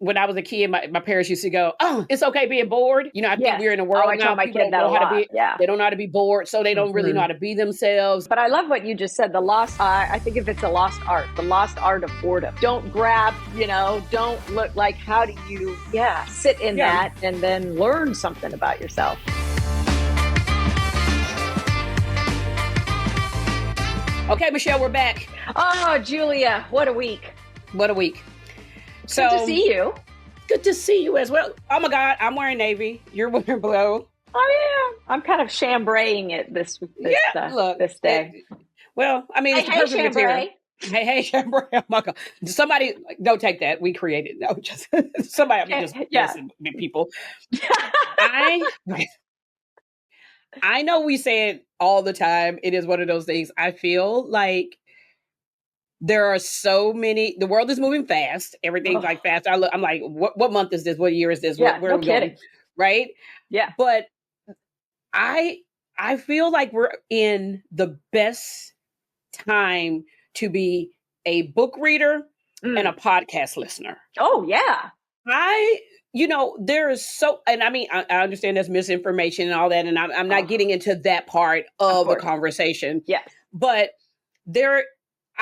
when I was a kid, my parents used to go, "Oh, it's okay being bored." I think we're in a Oh, world I now tell my people kid don't that a know how to lot. be. Yeah. They don't know how to be bored, so they don't really know how to be themselves. But I love what you just said. I think if it's a lost art, the lost art of boredom. Don't grab, don't look like, how do you, sit in that and then learn something about yourself. Okay, Michelle, we're back. Oh, Julia, what a week. What a week. So, good to see you. Good to see you as well. Oh my God, I'm wearing navy. You're wearing blue. Oh yeah, I'm kind of chambraying it this day. Well, I mean, it's the perfect material. Hey, chambray. Oh my God. Somebody, don't take that. We created. No, just somebody. Listen, people. I know we say it all the time. It is one of those things. I feel like there are so many. The world is moving fast. Everything's like fast. I'm like, what month is this? What year is this? Yeah, where are we going? Right? Yeah. But I feel like we're in the best time to be a book reader and a podcast listener. Oh yeah. There is and I mean, I understand there's misinformation and all that, and I'm not getting into that part of the conversation. Yes. But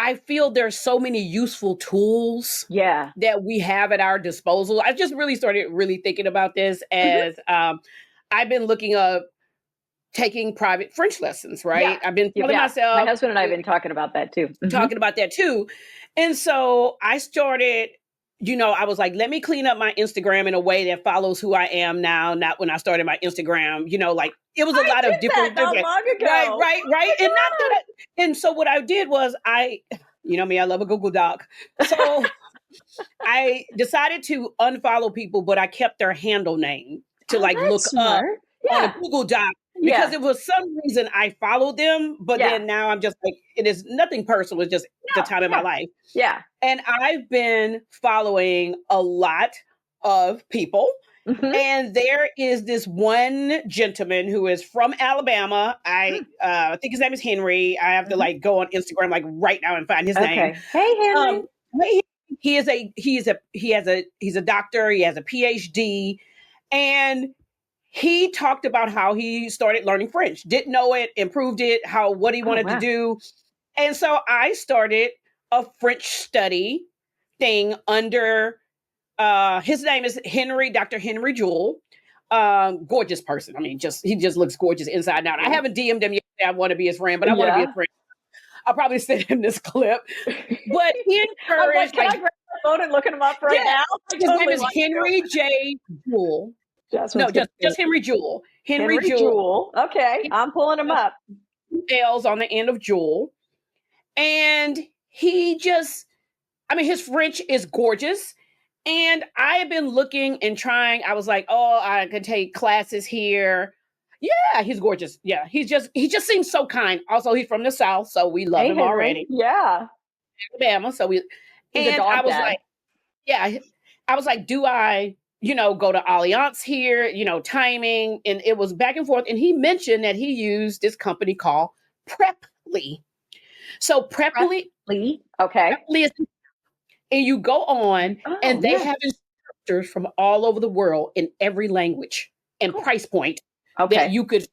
I feel there's so many useful tools that we have at our disposal. I just really started thinking about this as I've been looking up taking private French lessons, right? Yeah. I've been telling myself. My husband and I have been talking about that too. And so I started, I was like, let me clean up my Instagram in a way that follows who I am now, not when I started my Instagram, like it was a lot of different not long ago. Right. And so what I did was I love a Google Doc. So I decided to unfollow people, but I kept their handle name to look smart. up on a Google Doc. Because it was some reason I followed them, but then now I'm just like, it is nothing personal. It's just the time in my life. Yeah. And I've been following a lot of people. And there is this one gentleman who is from Alabama. I think his name is Henry. I have to go on Instagram right now and find his name. Hey, Henry. He's a doctor. He has a PhD, and he talked about how he started learning French, didn't know it, improved it, what he wanted to do. And so I started a French study thing under, his name is Dr. Henry Jewell. Gorgeous person. I mean, he just looks gorgeous inside and out. I haven't DM'd him yet. I want to be his friend, but I want to be his friend. I'll probably send him this clip. But he encouraged. Can I grab my phone and look him up right now? His name is Henry J. Jewell. Just Henry Jewell. Henry Jewell. Okay, I'm pulling him up. L's on the end of Jewell. And his French is gorgeous. And I have been looking and trying. I was like, I could take classes here. Yeah, he's gorgeous. Yeah, he just seems so kind. Also, he's from the South, so we love him already. Yeah. Alabama, so we. And I was like, I was like, do I go to Allianz here, timing. And it was back and forth. And he mentioned that he used this company called Preply. So Preply. Okay. Preply is, and you go on and they have instructors from all over the world in every language and price point that you could.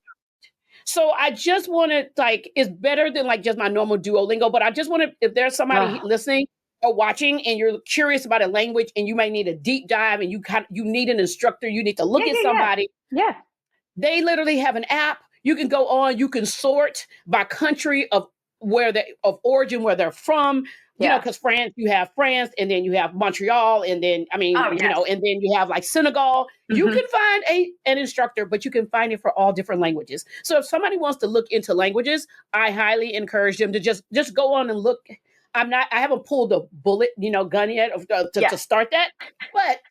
So I just want to it's better than just my normal Duolingo, but I just want to, if there's somebody listening or watching and you're curious about a language and you may need a deep dive and you need an instructor, you need to look at somebody. Yeah. They literally have an app. You can go on, you can sort by country of origin, where they're from. Because France, you have France, and then you have Montreal, and then and then you have Senegal. You can find an instructor, but you can find it for all different languages. So if somebody wants to look into languages, I highly encourage them to just go on and look. I haven't pulled a bullet, gun yet to start that, but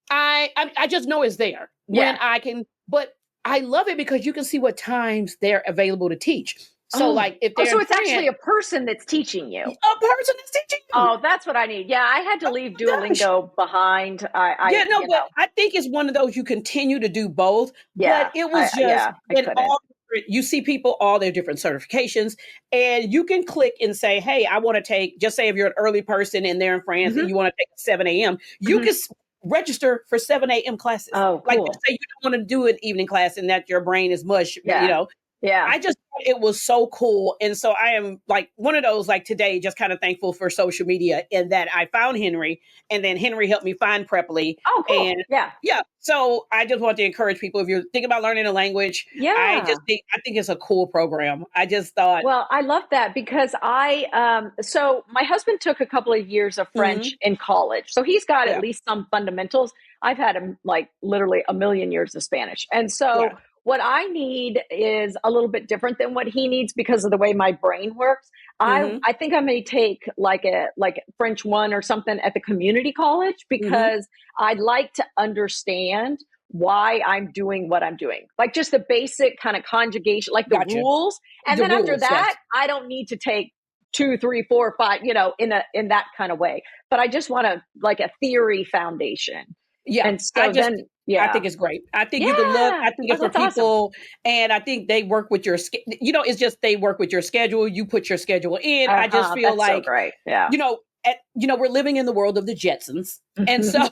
I just know it's there when I can. But I love it because you can see what times they're available to teach. So if they're so it's actually a person that's teaching you. A person that's teaching you. Oh, that's what I need. Yeah, I had to leave Duolingo behind. But I think it's one of those you continue to do both. Yeah, but it was you see people, all their different certifications, and you can click and say, hey, I want to take, just say if you're an early person and they're in France and you want to take 7 a.m., you can register for 7 a.m. classes. Oh, Like, cool. just say you don't want to do an evening class and that your brain is mush, Yeah. you know. Yeah. I just thought it was so cool. And so I am like one of those, like today, just kind of thankful for social media in that I found Henry, and then Henry helped me find Preply. Oh, cool. And yeah. So I just want to encourage people, if you're thinking about learning a language, I think it's a cool program. I just thought. Well, I love that because so my husband took a couple of years of French in college. So he's got at least some fundamentals. I've had like literally a million years of Spanish. And so what I need is a little bit different than what he needs because of the way my brain works. I think I may take like French 1 or something at the community college because I'd like to understand why I'm doing what I'm doing. Like just the basic kind of conjugation, like the rules. And then after that, I don't need to take 2, 3, 4, 5, you know, in that kind of way. But I just want like a theory foundation. Yeah. And so I think it's great. I think you can look. I think it's for people, and I think they work with your, it's just they work with your schedule. You put your schedule in. I just feel like, so great. Yeah. We're living in the world of the Jetsons, and so.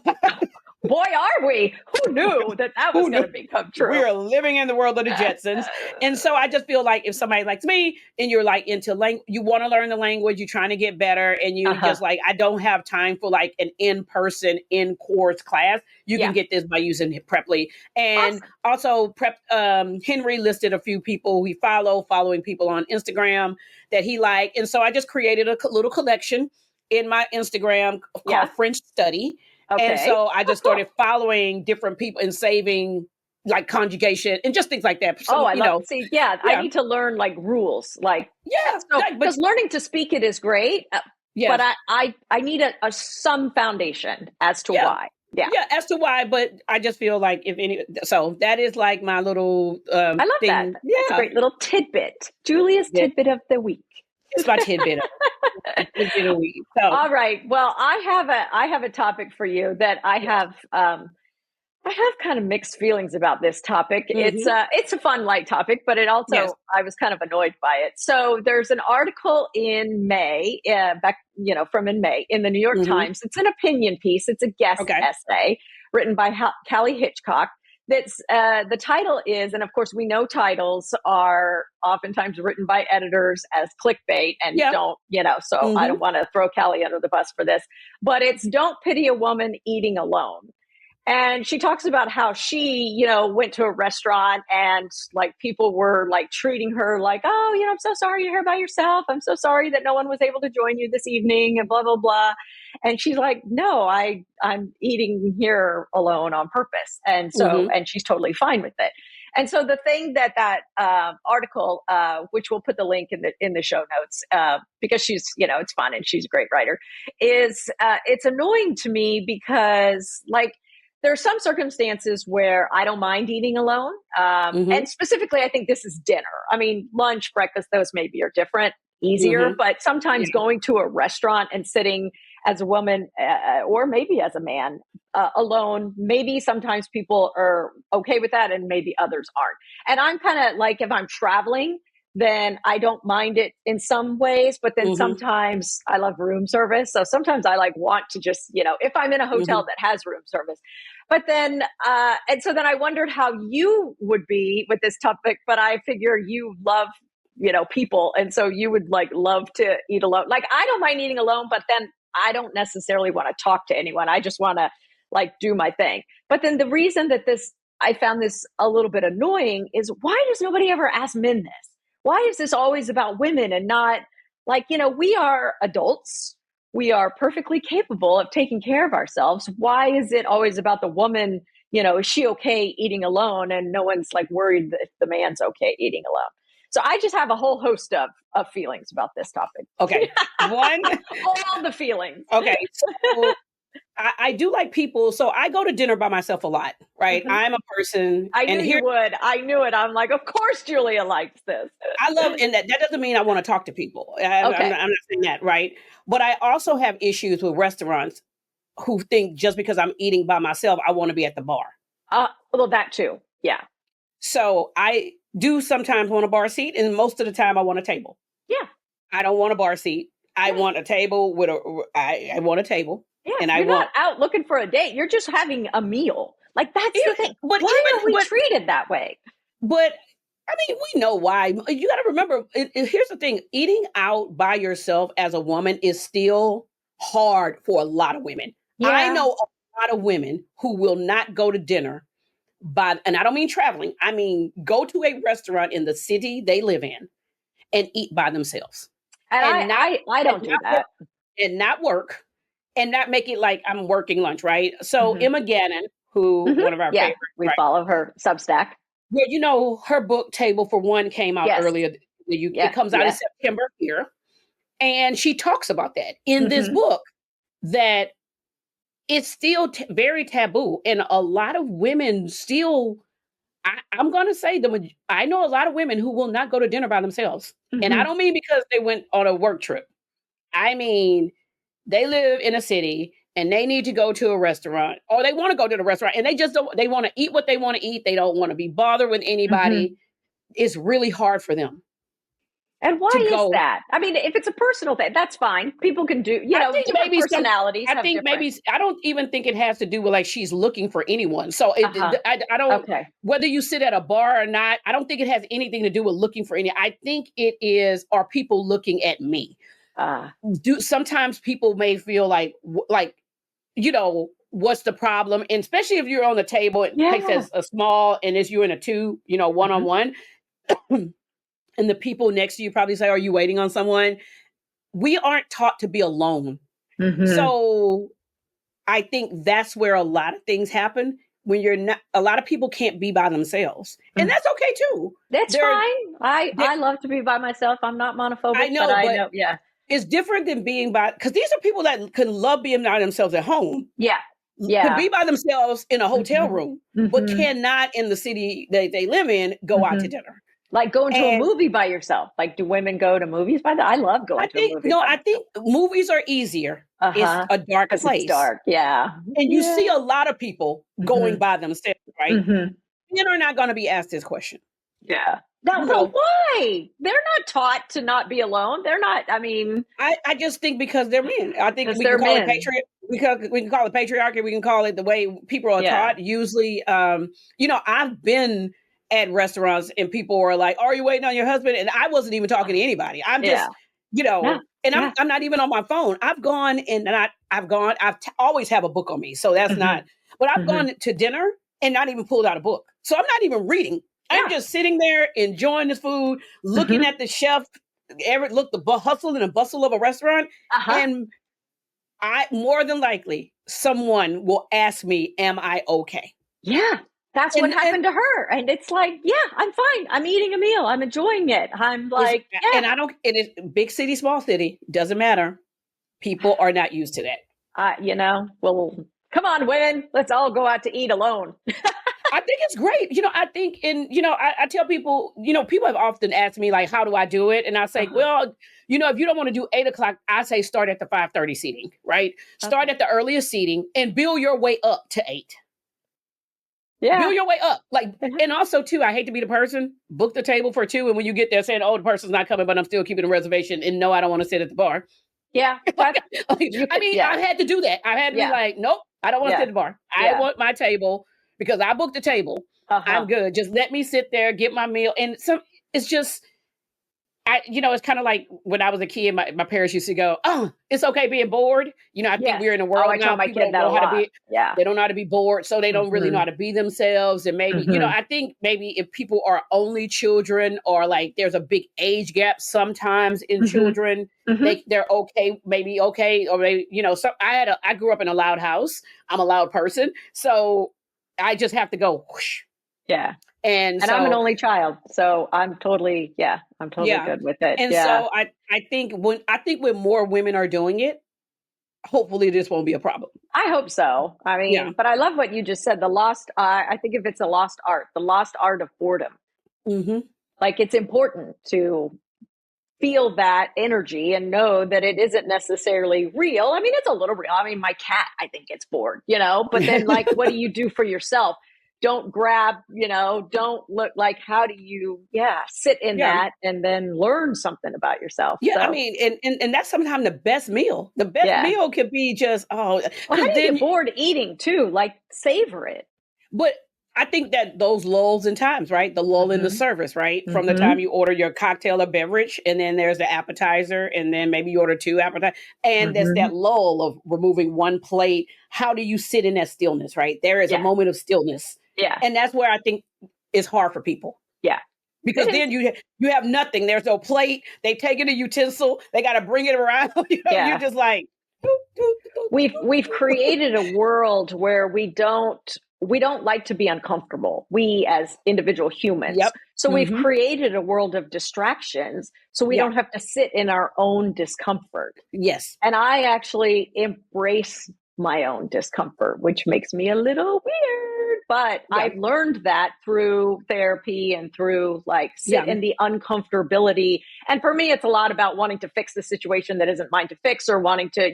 Boy, are we? Who knew that was going to become true? We are living in the world of the Jetsons. And so I just feel like if somebody likes me and you're like into language, you want to learn the language, you're trying to get better, and you just like, I don't have time for like an in-person, in-course class, you can get this by using Preply. And also Henry listed a few people we following people on Instagram that he liked. And so I just created a little collection in my Instagram called French Study. Okay. And so I just started following different people and saving like conjugation and just things like that. So, I love to see. I need to learn like rules. Like, because learning to speak it is great. But I need some foundation as to why. Yeah, as to why. But I just feel like so that is like my little I love thing. That. Yeah, that's a great little tidbit. Julia's tidbit of the week. It's my tidbit of the week. So. All right. Well, I have a topic for you that I have kind of mixed feelings about this topic. It's a fun, light topic, but it also I was kind of annoyed by it. So there's an article in May, from in May in the New York Times. It's an opinion piece. It's a guest essay written by Callie Hitchcock. That's the title is, and of course we know titles are oftentimes written by editors as clickbait and don't, so I don't want to throw Callie under the bus for this, but it's Don't Pity a Woman Eating Alone. And she talks about how she, went to a restaurant and like people were like treating her like, oh, I'm so sorry you're here by yourself. I'm so sorry that no one was able to join you this evening and blah, blah, blah. And she's like, no, I'm eating here alone on purpose. And so, and she's totally fine with it. And so the thing that article, which we'll put the link in the show notes, because she's, it's fun and she's a great writer, is it's annoying to me because like, there are some circumstances where I don't mind eating alone. And specifically, I think this is dinner. I mean, lunch, breakfast, those maybe are different, easier. But sometimes going to a restaurant and sitting as a woman or maybe as a man alone, maybe sometimes people are okay with that and maybe others aren't. And I'm kind of like, if I'm traveling, then I don't mind it in some ways, but then sometimes I love room service. So sometimes I like want to just, if I'm in a hotel that has room service, but then, and so then I wondered how you would be with this topic, but I figure you love, people. And so you would like love to eat alone. Like I don't mind eating alone, but then I don't necessarily want to talk to anyone. I just want to like do my thing. But then the reason that I found this a little bit annoying is why does nobody ever ask men this? Why is this always about women and not like, we are adults. We are perfectly capable of taking care of ourselves. Why is it always about the woman? Is she okay eating alone? And no one's like worried that the man's okay eating alone. So I just have a whole host of feelings about this topic. Okay. One. All the feelings. Okay. So I do like people. So I go to dinner by myself a lot, right? I'm a person. I knew you would. I knew it. I'm like, of course, Julia likes this. I love, and that doesn't mean I want to talk to people. I'm not saying that, right? But I also have issues with restaurants who think just because I'm eating by myself, I want to be at the bar. Well, that too. Yeah. So I do sometimes want a bar seat, and most of the time I want a table. Yeah. I don't want a bar seat. I want a table I want a table. Yeah, and I you're want not out looking for a date. You're just having a meal. Like, that's the thing. but Why are we treated that way? But I mean, we know why. You got to remember, here's the thing: eating out by yourself as a woman is still hard for a lot of women. Yeah. I know a lot of women who will not go to dinner and I don't mean traveling. I mean, go to a restaurant in the city they live in and eat by themselves. And I don't do that. And not work and not make it like I'm working lunch, right? So Emma Gannon, who one of our favorites, we follow her Substack. Well, you know, her book Table for One came out earlier. It comes out in September here. And she talks about that in this book, that it's still very taboo. And a lot of women still, I'm going to say, I know a lot of women who will not go to dinner by themselves. And I don't mean because they went on a work trip. I mean, they live in a city and they need to go to a restaurant, or they want to go to the restaurant and they want to eat what they want to eat. They don't want to be bothered with anybody. It's really hard for them. And why is that? I mean, if it's a personal thing, that's fine. People can do, different personalities. I don't even think it has to do with like she's looking for anyone. So I don't, whether you sit at a bar or not, I don't think it has anything to do with looking for any. I think it is, are people looking at me? Sometimes people may feel like, what's the problem? And especially if you're on the table, it takes as a small, and as you're in a two, one-on-one. And the people next to you probably say, are you waiting on someone? We aren't taught to be alone. So I think that's where a lot of things happen when you're not, a lot of people can't be by themselves. And that's okay too. That's fine. I love to be by myself. I'm not monophobic. I know. Yeah. It's different than being by, because these are people that can love being by themselves at home. Yeah. Could be by themselves in a hotel room, but cannot in the city they live in go out to dinner. Like going to a movie by yourself. Like, do women go to movies by that? I love going to a movie. No, I think movies are easier. It's a dark place. It's dark, And you see a lot of people going by themselves, right? Men are not going to be asked this question. Yeah. No, why? They're not taught to not be alone. They're not, I mean. I just think because they're men. I think we can call it patriarchy. We can call it patriarchy. We can call it the way people are taught. Usually, I've been at restaurants and people were like, are you waiting on your husband? And I wasn't even talking to anybody. I'm just, I'm not even on my phone. I've gone and always have a book on me. So that's not, but I've gone to dinner and not even pulled out a book. So I'm not even reading. I'm just sitting there enjoying this food, looking at the chef, the hustle and the bustle of a restaurant. And more than likely someone will ask me, am I okay? Yeah. That's what happened to her. And it's like, I'm fine. I'm eating a meal. I'm enjoying it. I'm like, And it's big city, small city, doesn't matter. People are not used to that. Well, come on, women, let's all go out to eat alone. I think it's great. I think, I tell people, people have often asked me like, how do I do it? And I say, well, if you don't want to do 8:00, I say start at the 5:30 seating, right? Start at the earliest seating and build your way up to 8. Yeah. Build your way up. Like, and also too, I hate to be the person, book the table for 2. And when you get there saying, oh, the person's not coming, but I'm still keeping a reservation. And no, I don't want to sit at the bar. Yeah. I had to do that. I had to be like, nope, I don't want to sit at the bar. I want my table because I booked the table. I'm good. Just let me sit there, get my meal. And it's just, it's kind of like when I was a kid, my parents used to go, oh, it's okay being bored. I think we're in a world now. My kid don't know how to be. They don't know how to be bored. So they don't really know how to be themselves. And maybe, I think maybe if people are only children or like there's a big age gap sometimes in children, they're okay, maybe okay. Or maybe, so I grew up in a loud house. I'm a loud person. So I just have to go whoosh. Yeah. And I'm an only child, so I'm totally good with it. And so I think when more women are doing it, hopefully this won't be a problem. I hope so. I mean, but I love what you just said. I think if it's a lost art, the lost art of boredom. Like it's important to feel that energy and know that it isn't necessarily real. I mean, it's a little real. I mean, my cat, I think gets bored, but then like, what do you do for yourself don't grab, don't look like, how do you, sit in that and then learn something about yourself. Yeah. So, I mean, and that's sometimes the best meal. The best meal could be just, well, how do you get bored eating too? Like, savor it. But I think that those lulls in times, right? The lull in the service, right? From the time you order your cocktail or beverage, and then there's the appetizer, and then maybe you order 2 appetizers, and there's that lull of removing one plate. How do you sit in that stillness, right? There is a moment of stillness. Yeah. And that's where I think it's hard for people. Yeah. Because then you have nothing. There's no plate. They take it a utensil. They got to bring it around. You're just like, we've created a world where we don't like to be uncomfortable, we as individual humans. So we've created a world of distractions so we don't have to sit in our own discomfort. Yes. And I actually embrace my own discomfort, which makes me a little weird, but I've learned that through therapy and through sit in the uncomfortability. And for me, it's a lot about wanting to fix the situation that isn't mine to fix, or wanting to,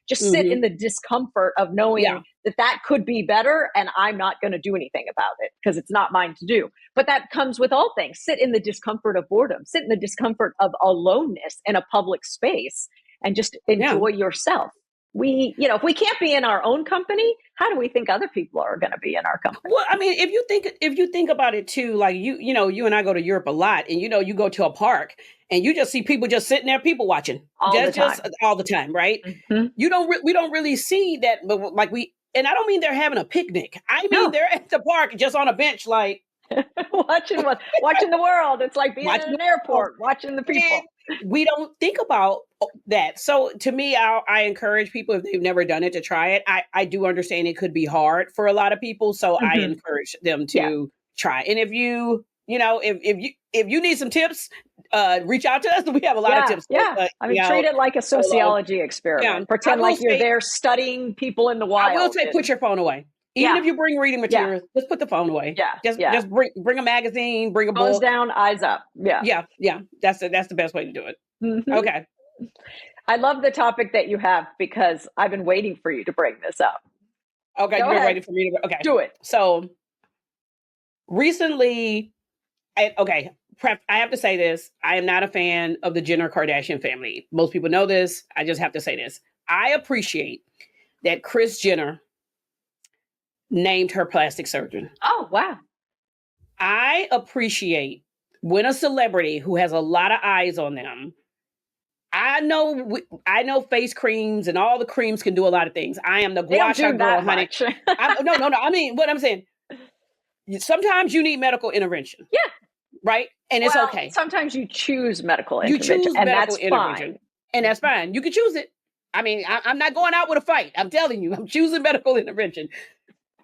just sit in the discomfort of knowing that could be better, and I'm not going to do anything about it because it's not mine to do. But that comes with all things. Sit in the discomfort of boredom, sit in the discomfort of aloneness in a public space, and just enjoy yourself. If we can't be in our own company, how do we think other people are going to be in our company? Well, I mean, if you think about it too, like you and I go to Europe a lot, and you go to a park and you just see people just sitting there, people watching all the time, right? We don't really see that, but and I don't mean they're having a picnic. I mean they're at the park just on a bench, like watching the world. It's like being in an airport, watching the people. We don't think about that. So to me, I encourage people, if they've never done it, to try it. I do understand it could be hard for a lot of people, so I encourage them to try. And if you need some tips, reach out to us. We have a lot of tips. Yeah, treat it like a sociology experiment. Pretend like you're there studying people in the wild. I will say, put your phone away. Even if you bring reading materials, just put the phone away. Just bring a magazine, bring a book. Nose down, eyes up. Yeah. That's the best way to do it. Okay. I love the topic that you have because I've been waiting for you to bring this up. Okay, you've been waiting for me to. Okay, do it. So recently, I have to say this. I am not a fan of the Jenner Kardashian family. Most people know this. I just have to say this. I appreciate that Kris Jenner named her plastic surgeon. Oh, wow. I appreciate when a celebrity who has a lot of eyes on them. I know face creams and all the creams can do a lot of things. I am the gua sha girl, honey. No. I mean, what I'm saying, sometimes you need medical intervention. Yeah. Right? And it's okay. Sometimes you choose medical intervention, and that's fine. And that's fine. You can choose it. I mean, I'm not going out with a fight. I'm telling you, I'm choosing medical intervention.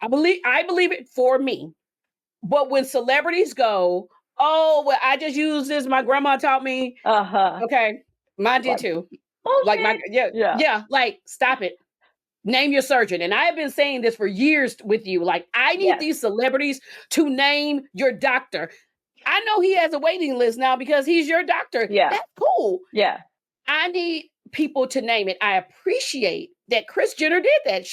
I believe it for me. But when celebrities go, oh, well, I just use this. My grandma taught me. Okay. Mine did too. Okay. Like, stop it. Name your surgeon. And I have been saying this for years with you. Like, I need these celebrities to name your doctor. I know he has a waiting list now because he's your doctor. Yeah. That's cool. Yeah. I need people to name it. I appreciate that Kris Jenner did that.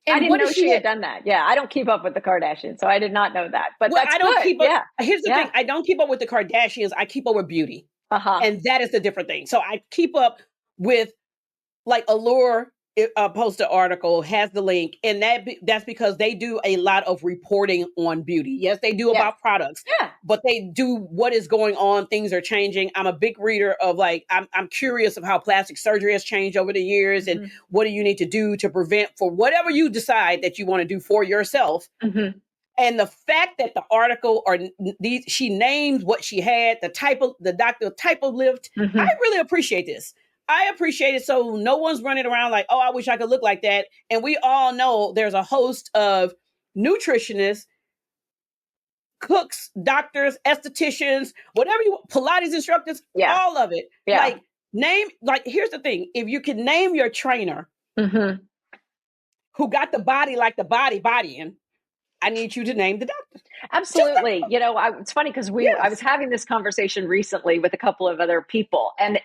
I didn't know she had done that. Yeah, I don't keep up with the Kardashians, so I did not know that. But that's good. Here's the thing. I don't keep up with the Kardashians. I keep up with beauty. And that is the different thing. So I keep up with, like, Allure posted article, has the link, and that's because they do a lot of reporting on beauty. Yes, they do about products. Yeah. But they do what is going on. Things are changing. I'm a big reader of, I'm curious of how plastic surgery has changed over the years and what do you need to do to prevent for whatever you decide that you want to do for yourself. And the fact that the article she named what she had, the type of lift, I really appreciate this. I appreciate it. So no one's running around like, oh, I wish I could look like that. And we all know there's a host of nutritionists, cooks, doctors, estheticians, whatever Pilates instructors, all of it. Yeah. Here's the thing. If you can name your trainer who got the body like the bodying, I need you to name the doctor. Absolutely. It's funny because I was having this conversation recently with a couple of other people, and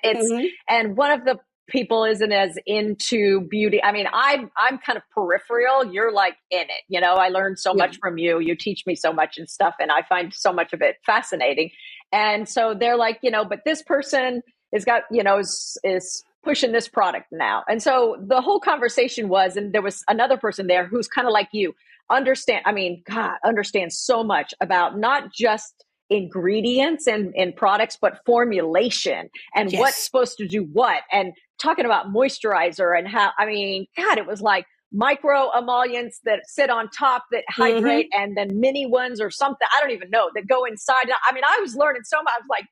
and one of the people isn't as into beauty. I mean, I'm kind of peripheral. You're like in it. You know, I learned so much from you. You teach me so much and stuff, and I find so much of it fascinating. And so they're like, you know, but this person is got, you know, is pushing this product now. And so the whole conversation was, and there was another person there who's kind of like you, understands so much about not just ingredients and products, but formulation and what's supposed to do what, and talking about moisturizer and how, I mean, God, it was like micro emollients that sit on top that hydrate, and then mini ones or something, I don't even know, that go inside. I mean, I was learning so much. I was like,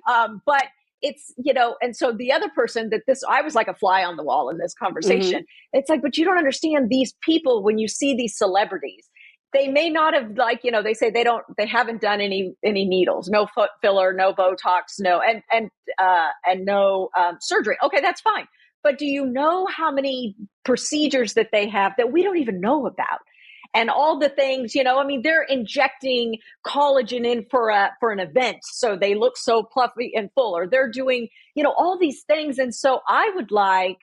damn. But it's, you know, and so the other person I was like a fly on the wall in this conversation. It's like, but you don't understand these people. When you see these celebrities, they may not have, like, you know, they say they haven't done any needles, no foot filler, no Botox, no, and no surgery. Okay, that's fine. But do you know how many procedures that they have that we don't even know about? And all the things, you know, I mean, they're injecting collagen in for an event, so they look so fluffy and full, or they're doing, you know, all these things. And so I would like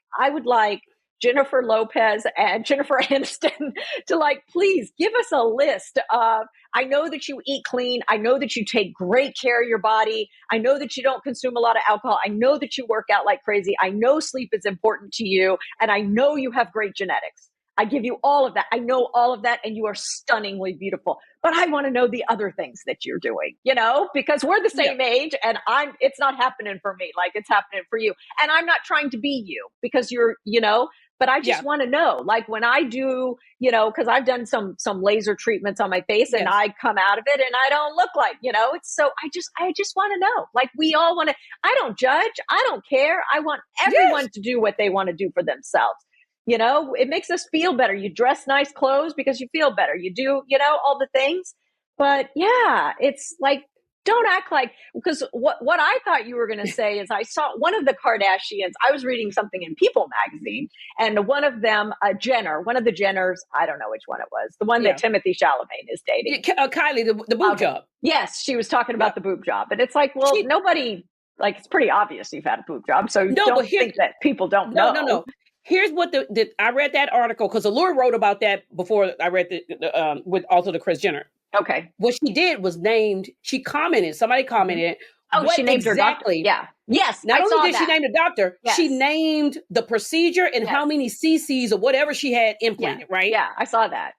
Jennifer Lopez and Jennifer Aniston to, like, please give us a list of, I know that you eat clean. I know that you take great care of your body. I know that you don't consume a lot of alcohol. I know that you work out like crazy. I know sleep is important to you. And I know you have great genetics. I give you all of that. I know all of that. And you are stunningly beautiful. But I want to know the other things that you're doing, you know, because we're the same age, and it's not happening for me like it's happening for you. And I'm not trying to be you because you're, you know, but I just want to know, like, when I do, you know, because I've done some laser treatments on my face, and I come out of it and I don't look like, you know, it's so, I just want to know, like, we all want to, I don't judge. I don't care. I want everyone to do what they want to do for themselves. You know, it makes us feel better. You dress nice clothes because you feel better. You do, you know, all the things. But yeah, it's like, don't act like, because what I thought you were going to say is, I saw one of the Kardashians, I was reading something in People magazine, and one of them, one of the Jenners, I don't know which one it was, the one that Timothy Chalamet is dating. Kylie, the boob job. Yes, she was talking about the boob job. And it's like, well, nobody, like, it's pretty obvious you've had a boob job. So don't think that people don't know. No. Here's what I read that article because Allure wrote about that before I read with also the Kris Jenner. Okay. What she did was somebody commented. Oh, she named her doctor. Yeah. Yes. Not only did she name the doctor, she named the procedure and how many cc's or whatever she had implanted, right? Yeah, I saw that.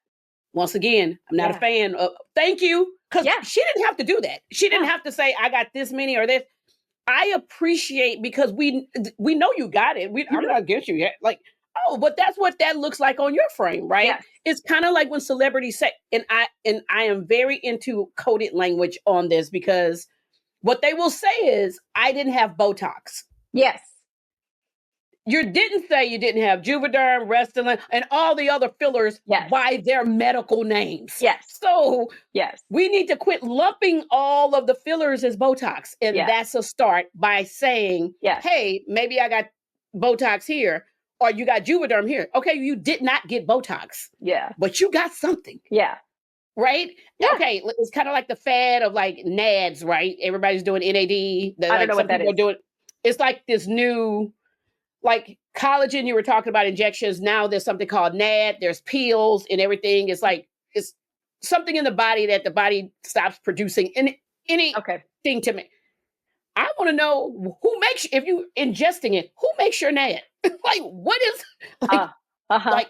Once again, I'm not a fan of, thank you. Because she didn't have to do that. She didn't have to say, I got this many or this. I appreciate, because we know you got it. I'm not against you yet. Like, oh, but that's what that looks like on your frame, right? Yes. It's kind of like when celebrities say, and I am very into coded language on this, because what they will say is, I didn't have Botox. Yes. You didn't say you didn't have Juvederm, Restylane, and all the other fillers by their medical names. Yes. So we need to quit lumping all of the fillers as Botox. And that's a start by saying, hey, maybe I got Botox here, or you got Juvederm here. Okay, you did not get Botox. Yeah. But you got something. Yeah. Right? Yeah. Okay, it's kind of like the fad of like NADs, right? Everybody's doing NAD. I don't know what that is. It's like this new, like collagen, you were talking about injections. Now there's something called NAD. There's pills and everything. It's like, it's something in the body that the body stops producing anything to me. I want to know who makes, if you ingesting it, who makes your NAD? Like, what is, like, like,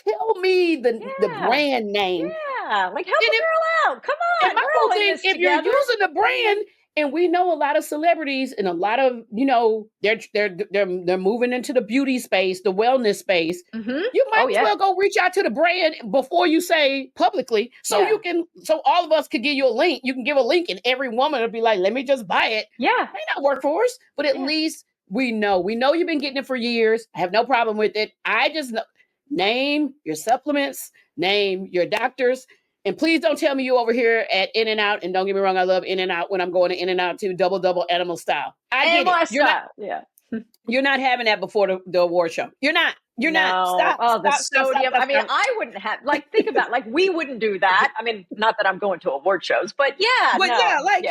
tell me the brand name. Yeah, like, help a girl out. Come on. And my whole thing, if you're using the brand, and we know a lot of celebrities and a lot of, you know, they're moving into the beauty space, the wellness space. You might as well go reach out to the brand before you say publicly, so you can, so all of us could give you a link. You can give a link, and every woman will be like, let me just buy it. Yeah, it may not work for us, but at least we know you've been getting it for years. I have no problem with it. I just know, name your supplements, name your doctors. And please don't tell me you over here at In-N-Out. And don't get me wrong, I love In-N-Out when I'm going to In-N-Out too, double animal style. I get it. You're not having that before the award show. You're not. Stop. Oh, the sodium. I mean, I wouldn't have, like, think about, like, we wouldn't do that. I mean, not that I'm going to award shows, but stop. And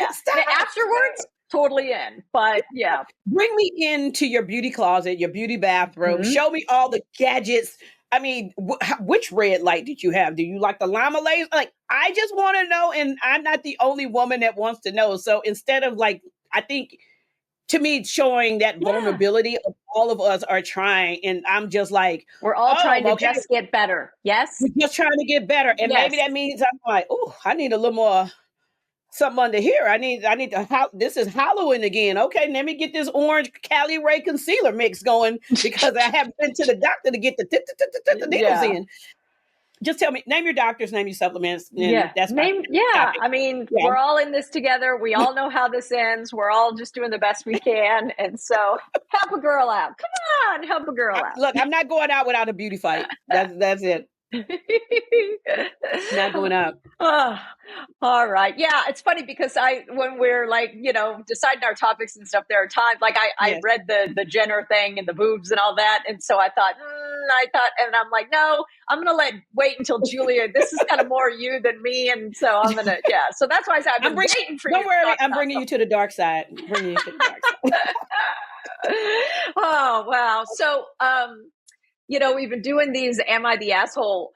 afterwards, totally in. But yeah. Bring me into your beauty closet, your beauty bathroom. Mm-hmm. Show me all the gadgets. I mean, which red light did you have? Do you like the llama laser? Like, I just want to know, and I'm not the only woman that wants to know. So instead of like, I think to me, it's showing that vulnerability of all of us are trying, and I'm just like, we're all trying to just get better. Yes, we're just trying to get better, and maybe that means I'm like, oh, I need a little more something under here. I need to. This is Halloween again. Okay, let me get this orange Cali Ray concealer mix going because I haven't been to the doctor to get the needles in. Just tell me, name your doctors, name your supplements. And that's I mean, we're all in this together. We all know how this ends. We're all just doing the best we can. And so help a girl out. Come on, help a girl out. Look, I'm not going out without a beauty fight. That's it. Not going out. Oh, all right. Yeah, it's funny because when we're like, deciding our topics and stuff, there are times like I read the Jenner thing and the boobs and all that. And so I thought, and I'm like, no, I'm going to wait until Julia, this is kind of more you than me. And so I'm going to, So that's why I've been waiting for you. Don't worry, I'm bringing you to the dark side. Bringing you to the dark side. Oh, wow. So, we've been doing these Am I the Asshole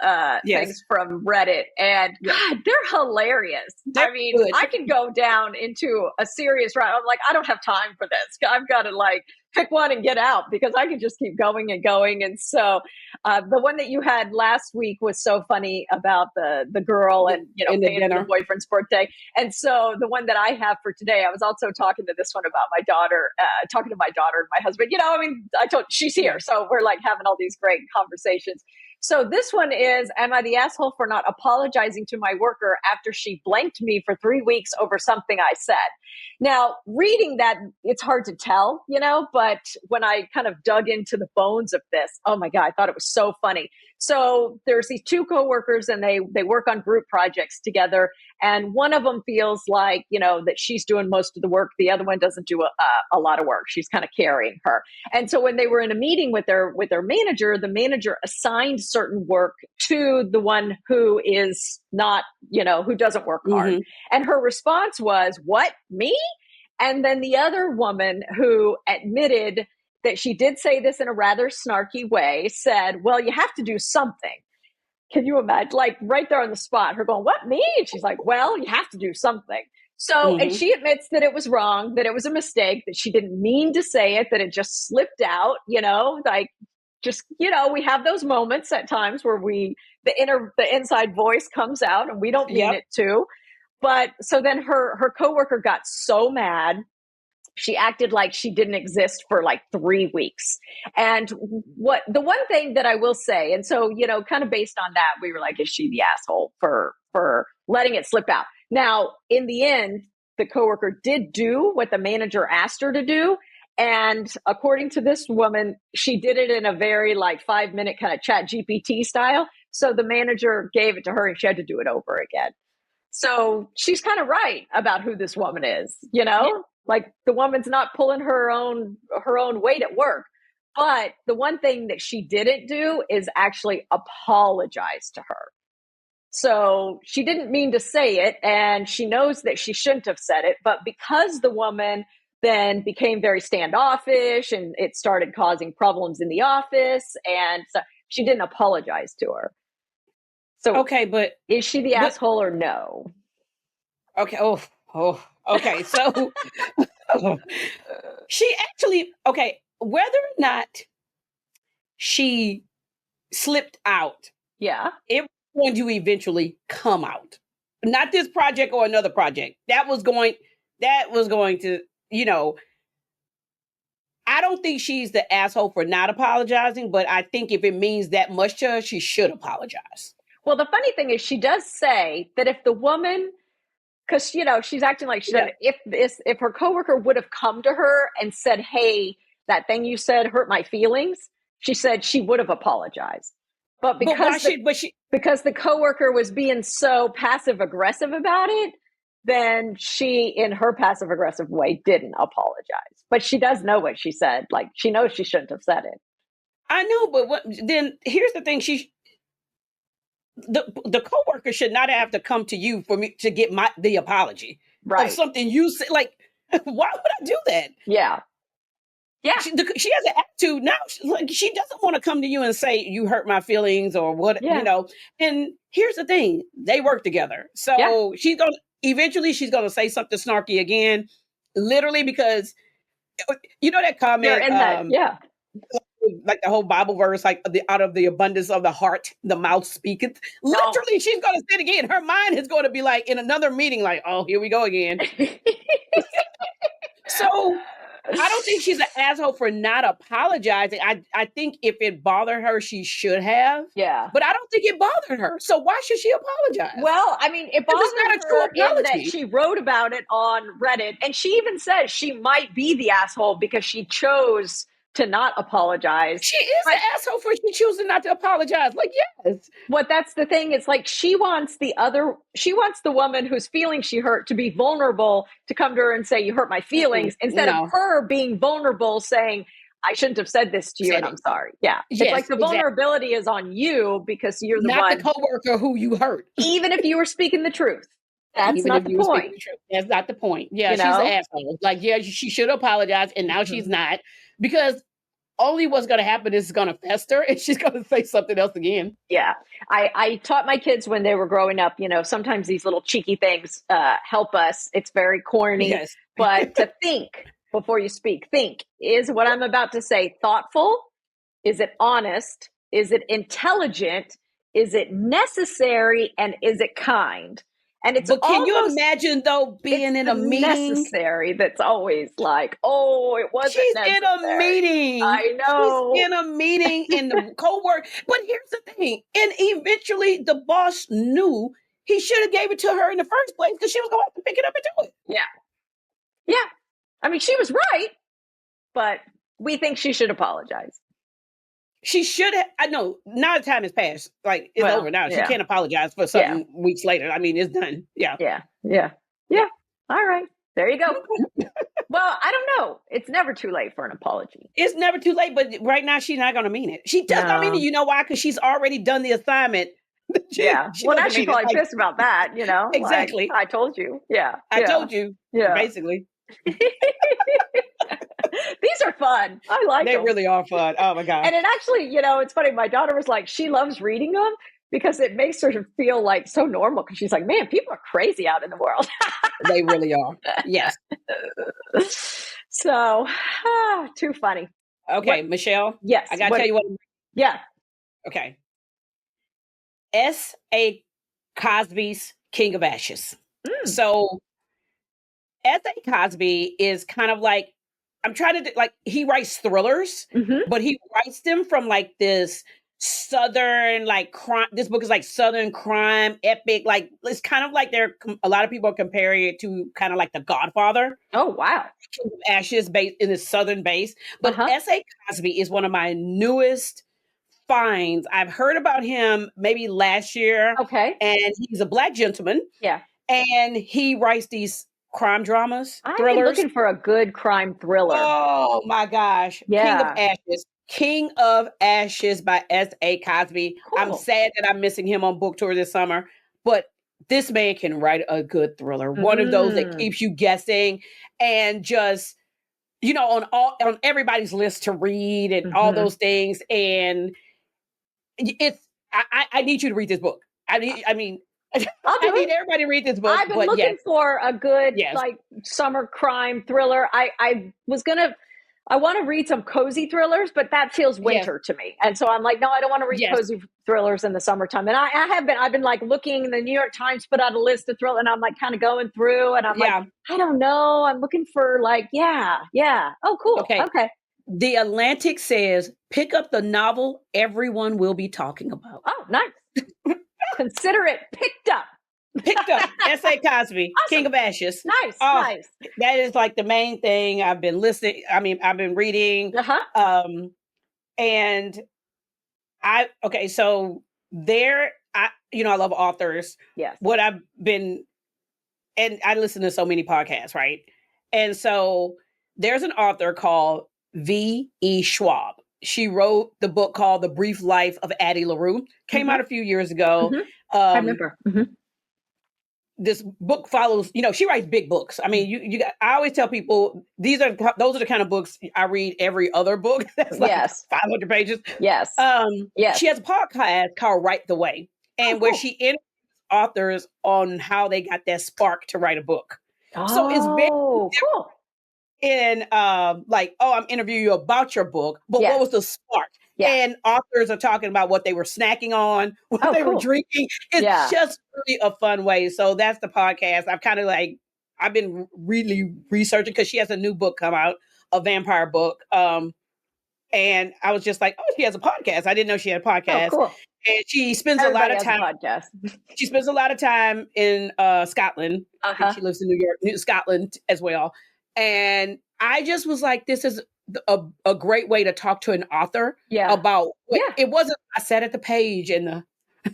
things from Reddit, and God, they're hilarious. I mean, good. I can go down into a serious route. I'm like, I don't have time for this. I've got to pick one and get out because I can just keep going and going. And so the one that you had last week was so funny about the girl and, paying her boyfriend's birthday. And so the one that I have for today, I was also talking to this one about my daughter, talking to my daughter and my husband. I told she's here. So we're having all these great conversations. So this one is, am I the asshole for not apologizing to my worker after she blanked me for 3 weeks over something I said? Now, reading that, it's hard to tell, but when I kind of dug into the bones of this, oh my God, I thought it was so funny. So there's these two coworkers and they work on group projects together. And one of them feels like, that she's doing most of the work. The other one doesn't do a lot of work. She's kind of carrying her. And so when they were in a meeting with their manager, the manager assigned certain work to the one who is not, who doesn't work hard. And her response was, what, me? And then the other woman who admitted that she did say this in a rather snarky way said, well, you have to do something. Can you imagine? Right there on the spot, her going, what, me? And she's like, well, you have to do something. So, and she admits that it was wrong, that it was a mistake, that she didn't mean to say it, that it just slipped out, we have those moments at times where the inside voice comes out and we don't mean it to. But so then her coworker got so mad. She acted like she didn't exist for 3 weeks. And the one thing that I will say, and so, kind of based on that, we were like, is she the asshole for letting it slip out? Now, in the end, the coworker did do what the manager asked her to do. And according to this woman, she did it in a very 5-minute kind of chat GPT style. So the manager gave it to her and she had to do it over again. So she's kind of right about who this woman is, the woman's not pulling her own weight at work. But the one thing that she didn't do is actually apologize to her. So she didn't mean to say it, and she knows that she shouldn't have said it. But because the woman then became very standoffish and it started causing problems in the office, and so she didn't apologize to her. So okay, but is she the asshole or no? Okay. Okay. So she actually, whether or not she slipped out, it was going to eventually come out. Not this project or another project. That was going to, I don't think she's the asshole for not apologizing, but I think if it means that much to her, she should apologize. Well, the funny thing is she does say that if the woman, because, she's acting like she said, if her coworker would have come to her and said, hey, that thing you said hurt my feelings, she said she would have apologized. But because the coworker was being so passive aggressive about it, then she, in her passive aggressive way, didn't apologize. But she does know what she said. She knows she shouldn't have said it. I know, but then here's the thing: the coworker should not have to come to you for me to get the apology, right? Of something you said, Why would I do that? Yeah. Yeah. She has an attitude now. She doesn't want to come to you and say, you hurt my feelings or what, And here's the thing. They work together. So eventually she's going to say something snarky again, literally, because that comment, like the whole Bible verse, like out of the abundance of the heart, the mouth speaketh. Literally, she's going to say it again. Her mind is going to be like in another meeting, like, oh, here we go again. So I don't think she's an asshole for not apologizing. I think if it bothered her, she should have. Yeah. But I don't think it bothered her. So why should she apologize? Well, I mean, it bothered her in that she wrote about it on Reddit. And she even says she might be the asshole because she chose to not apologize. She is an asshole for she choosing not to apologize. Like, yes. What that's the thing. It's like she wants the woman whose feelings she hurt to be vulnerable to come to her and say, you hurt my feelings, instead of her being vulnerable saying, I shouldn't have said this to you and I'm sorry. Yeah. Yes, it's like the vulnerability is on you because you're the one. Not the coworker who you hurt. Even if you were speaking the truth. That's not the point. That's not the point. Yeah, she's an asshole. Like, she should apologize and now she's not, because only what's going to happen is it's going to fester and she's going to say something else again. Yeah. I taught my kids when they were growing up, sometimes these little cheeky things help us. It's very corny, but to think before you speak, think, is what I'm about to say thoughtful? Is it honest? Is it intelligent? Is it necessary? And is it kind? And it's but can you imagine though being in a meeting? Necessary. That's always like, oh, it wasn't. She's necessary. In a meeting. I know. She's in a meeting in the co-work. But here's the thing, and eventually the boss knew he should have gave it to her in the first place because she was going to have to pick it up and do it. Yeah. I mean, she was right, but we think she should apologize. She should have. I know. Now the time has passed. Like, it's over now. She can't apologize for something weeks later. I mean, it's done. Yeah. All right. There you go. Well, I don't know. It's never too late for an apology. It's never too late, but right now she's not going to mean it. She does not mean it. You know why? Because she's already done the assignment. She well, now she's probably pissed about that, Exactly. Like, I told you. Yeah. I told you. Yeah. Basically. These are fun. I like them. They really are fun. Oh my God. And it actually, it's funny. My daughter was like, she loves reading them because it makes her feel like so normal. Because she's like, man, people are crazy out in the world. They really are. Yes. So, too funny. Okay, Michelle. Yes. I got to tell you what. Yeah. Okay. S.A. Cosby's King of Ashes. So S.A. Cosby is kind of like, I'm trying to, like, he writes thrillers, but he writes them from like this Southern, like, crime. This book is like Southern crime epic. Like, it's kind of like a lot of people are comparing it to kind of like The Godfather. Oh, wow. King of Ashes based in the Southern base. But S.A. Cosby is one of my newest finds. I've heard about him maybe last year. Okay. And he's a Black gentleman. Yeah. And he writes these crime dramas, thrillers. I'm looking for a good crime thriller. Oh my gosh. Yeah. King of Ashes by S.A. Cosby. Cool. I'm sad that I'm missing him on book tour this summer, but this man can write a good thriller. One of those that keeps you guessing and just, on everybody's list to read and all those things. And I need you to read this book. I need everybody to read this book. I've been looking for a good like summer crime thriller. I want to read some cozy thrillers, but that feels winter to me. And so I'm like, no, I don't want to read cozy thrillers in the summertime. And I've been like looking, the New York Times put out a list of thrillers and I'm like kind of going through and I'm like, I don't know. I'm looking for like, Oh, cool. Okay. The Atlantic says, pick up the novel everyone will be talking about. Oh, nice. Consider it picked up. S.A. Cosby, awesome. King of Ashes. Nice. That is like the main thing I've been listening. I mean, I've been reading. And so there, I love authors. Yes. What I've been, and I listen to so many podcasts, right? And so there's an author called V.E. Schwab. She wrote the book called The Brief Life of Addie LaRue. Came out a few years ago. I remember. this book follows, she writes big books. I mean, I always tell people those are the kind of books I read every other book. That's like 500 pages. Yes. She has a podcast called Write the Way, and where she interviews authors on how they got that spark to write a book. So it's very cool. And I'm interviewing you about your book, but what was the spark? Yeah. And authors are talking about what they were snacking on, what they were drinking. It's just really a fun way. So that's the podcast. I've been really researching because she has a new book come out, a vampire book. And I was just like, oh, she has a podcast. I didn't know she had a podcast. Oh, cool. And she spends a lot of time. She spends a lot of time in Scotland. I think she lives in New York, Scotland as well. And I just was like, this is a great way to talk to an author about it wasn't I sat at the page and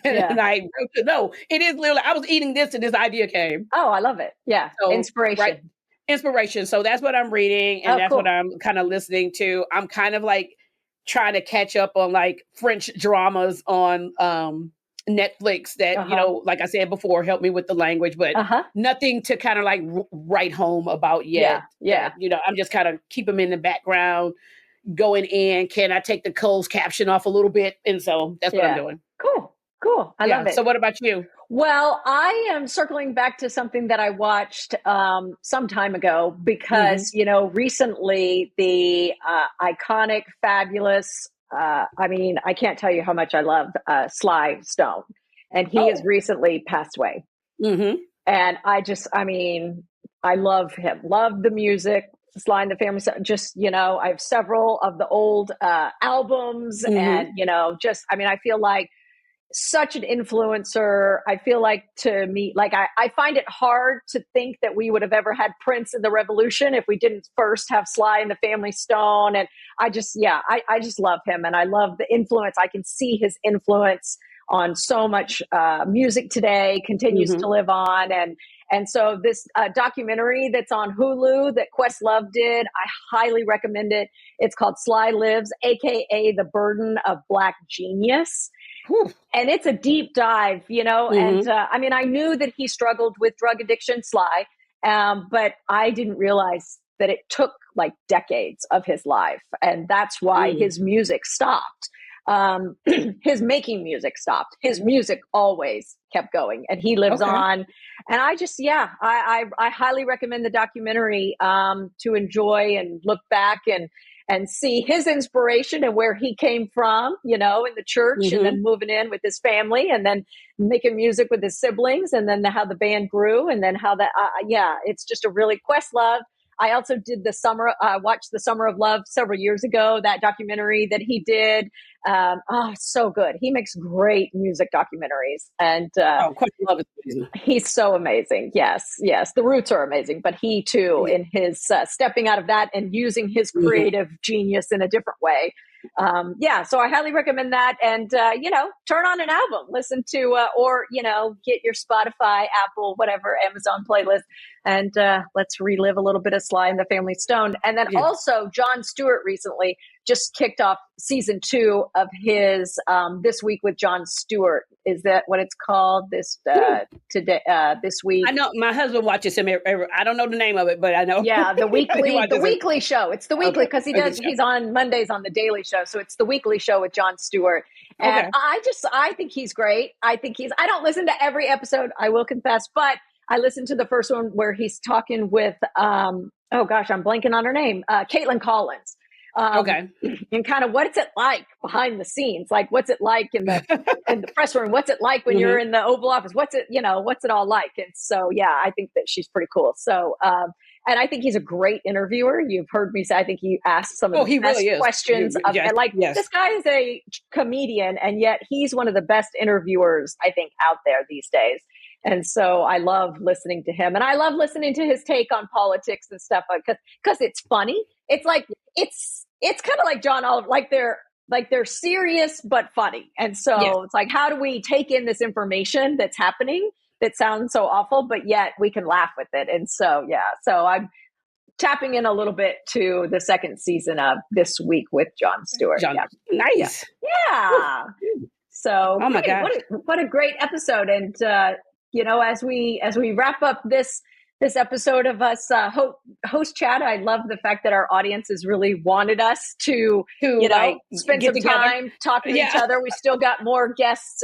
I wrote no, it is literally I was eating this and this idea came. Oh, I love it. Yeah. So, inspiration. Right? Inspiration. So that's what I'm reading and that's what I'm kind of listening to. I'm kind of like trying to catch up on like French dramas on Netflix that, like I said before, helped me with the language, but nothing to kind of like write home about yet. Yeah. I'm just kind of keep them in the background going in. Can I take the closed caption off a little bit? And so that's what I'm doing. Cool. I love it. So what about you? Well, I am circling back to something that I watched some time ago because, recently the iconic, fabulous, I can't tell you how much I love Sly Stone. And he has recently passed away. Mm-hmm. And I love him. Love the music. Sly and the Family Stone. Just, I have several of the old albums and, I feel like such an influencer. I feel like to me, I find it hard to think that we would have ever had Prince in the Revolution if we didn't first have Sly and the Family Stone. And I just love him. And I love the influence. I can see his influence on so much music today, continues to live on. And so this documentary that's on Hulu that Questlove did, I highly recommend it. It's called Sly Lives, AKA The Burden of Black Genius. And it's a deep dive, and I knew that he struggled with drug addiction, Sly, but I didn't realize that it took like decades of his life. And that's why his music stopped. His making music stopped. His music always kept going and he lives on. And I highly recommend the documentary to enjoy and look back and see his inspiration and where he came from, in the church and then moving in with his family and then making music with his siblings and then how the band grew and then how that, it's just a really Questlove. I also did watched The Summer of Love several years ago, that documentary that he did. So good. He makes great music documentaries. And Questlove is amazing. He's so amazing. Yes. The Roots are amazing. But he too, in his stepping out of that and using his creative genius in a different way. So I highly recommend that. And, turn on an album, listen to, or, get your Spotify, Apple, whatever, Amazon playlist. And let's relive a little bit of Sly and the Family Stone. And then also Jon Stewart recently just kicked off season 2 of his This Week with Jon Stewart. Is that what it's called? This week. I know my husband watches him. I don't know the name of it, but I know. Yeah, the weekly show. It's the weekly because he's on Mondays on the Daily Show. So it's the weekly show with Jon Stewart. And I think he's great. I don't listen to every episode, I will confess, but I listened to the first one where he's talking with, I'm blanking on her name, Caitlin Collins. And kind of what's it like behind the scenes? Like, what's it like in the press room? What's it like when you're in the Oval Office? What's it all like? And so, I think that she's pretty cool. So, and I think he's a great interviewer. You've heard me say, I think he asks some of the best questions. This guy is a comedian, and yet he's one of the best interviewers, I think, out there these days. And so I love listening to him, and I love listening to his take on politics and stuff because it's funny. It's like, it's kind of like John Oliver, like they're serious, but funny. And so it's like, how do we take in this information that's happening that sounds so awful, but yet we can laugh with it. And so, so I'm tapping in a little bit to the second season of This Week with Jon Stewart. Nice. Yeah. So, oh my gosh, what a great episode. And, as we wrap up this episode of us host chat, I love the fact that our audience has really wanted us to spend some time talking to each other. We still got more guests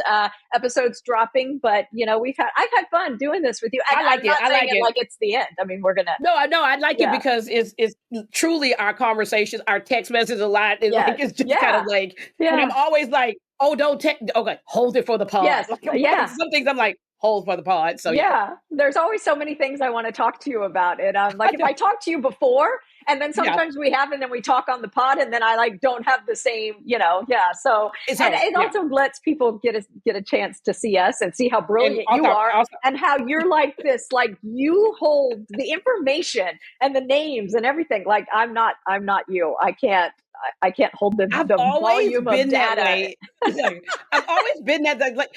episodes dropping, but I've had fun doing this with you. And I like it. I like it. Like it's the end. I mean, we're gonna. No, I like it because it's truly our conversations, our text messages a lot. It's just kind of like, and I'm always like, oh, don't text. Okay, hold it for the pod. Yes. Some things I'm like, hold for the pod. So there's always so many things I want to talk to you about. And like if I talk to you before, and then sometimes we have, and then we talk on the pod, and then I like don't have the same, So it also lets people get a chance to see us and see how brilliant you are, and how you're like this, like you hold the information and the names and everything. Like I'm not you. I can't hold the volume of data. I've always been that, like,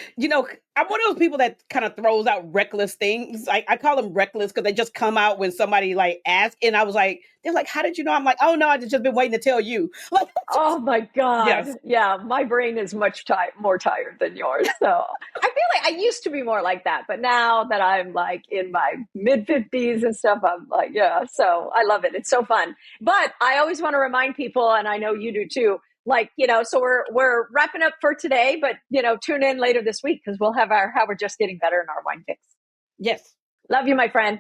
I'm one of those people that kind of throws out reckless things. I call them reckless because they just come out when somebody like asks. And I was like, they're like, how did you know? I'm like, oh no, I've just been waiting to tell you. Like, oh my God. Yes. Yeah. My brain is much more tired than yours. So I feel like I used to be more like that, but now that I'm like in my mid 50s and stuff, I'm like, so I love it. It's so fun. But I always want to remind people, and I know you do too, like, so we're wrapping up for today, but tune in later this week because we'll have our How We're Just Getting Better in our wine picks. Yes. Love you, my friend.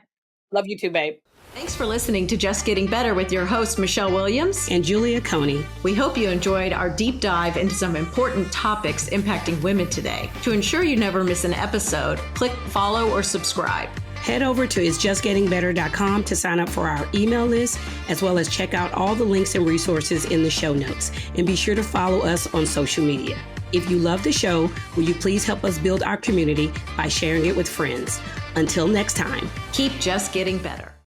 Love you too, babe. Thanks for listening to Just Getting Better with your hosts, Michelle Williams and Julia Coney. We hope you enjoyed our deep dive into some important topics impacting women today. To ensure you never miss an episode, click follow or subscribe. Head over to isjustgettingbetter.com to sign up for our email list, as well as check out all the links and resources in the show notes. And be sure to follow us on social media. If you love the show, will you please help us build our community by sharing it with friends? Until next time, keep just getting better.